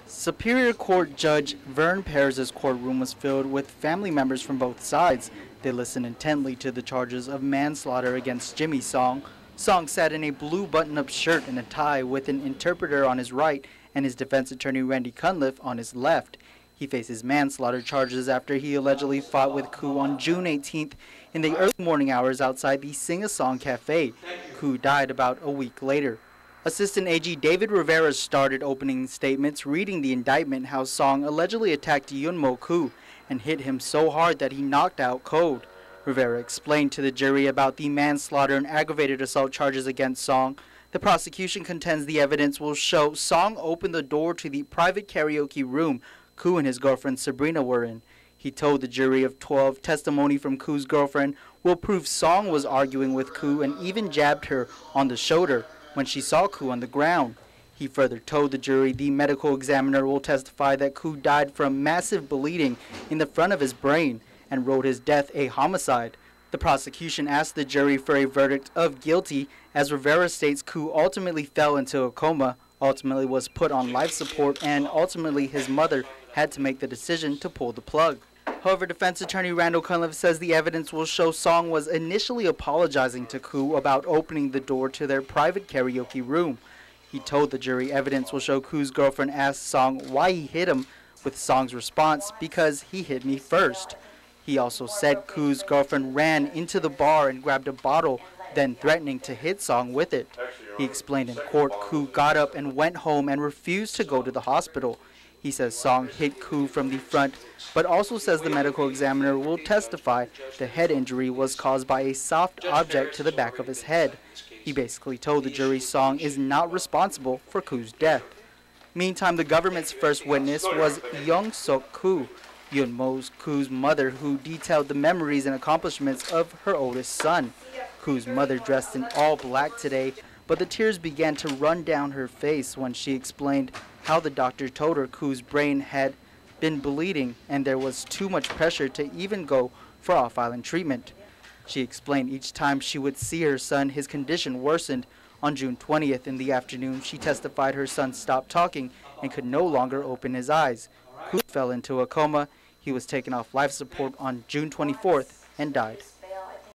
Superior Court Judge Vern Perez's courtroom was filled with family members from both sides. They listened intently to the charges of manslaughter against Jimmy Song. Song sat in a blue button-up shirt and a tie with an interpreter on his right and his defense attorney Randy Cunliffe on his left. He faces manslaughter charges after he allegedly fought with Koo on June 18th in the early morning hours outside the Sing-A-Song Cafe. Koo died about a week later. Assistant AG David Rivera started opening statements reading the indictment how Song allegedly attacked Yun-Mo Koo and hit him so hard that he knocked out cold. Rivera explained to the jury about the manslaughter and aggravated assault charges against Song. The prosecution contends the evidence will show Song opened the door to the private karaoke room Koo and his girlfriend Sabrina were in. He told the jury of 12 testimony from Koo's girlfriend will prove Song was arguing with Koo and even jabbed her on the shoulder when she saw Koo on the ground. He further told the jury the medical examiner will testify that Koo died from massive bleeding in the front of his brain and wrote his death a homicide. The prosecution asked the jury for a verdict of guilty, as Rivera states Koo ultimately fell into a coma, ultimately was put on life support, and ultimately his mother had to make the decision to pull the plug. However, defense attorney Randy Cunliffe says the evidence will show Song was initially apologizing to Koo about opening the door to their private karaoke room. He told the jury evidence will show Koo's girlfriend asked Song why he hit him, with Song's response, "Because he hit me first." He also said Koo's girlfriend ran into the bar and grabbed a bottle, then threatening to hit Song with it. He explained in court Koo got up and went home and refused to go to the hospital. He says Song hit Koo from the front, but also says the medical examiner will testify the head injury was caused by a soft object to the back of his head. He basically told the jury Song is not responsible for Koo's death. Meantime, the government's first witness was Young-Suk Koo, Yun-Mo Koo's mother, who detailed the memories and accomplishments of her oldest son. Koo's mother dressed in all black today, but the tears began to run down her face when she explained how the doctor told her Koo's brain had been bleeding and there was too much pressure to even go for off-island treatment. She explained each time she would see her son, his condition worsened. On June 20th in the afternoon, she testified her son stopped talking and could no longer open his eyes. Koo fell into a coma. He was taken off life support on June 24th and died.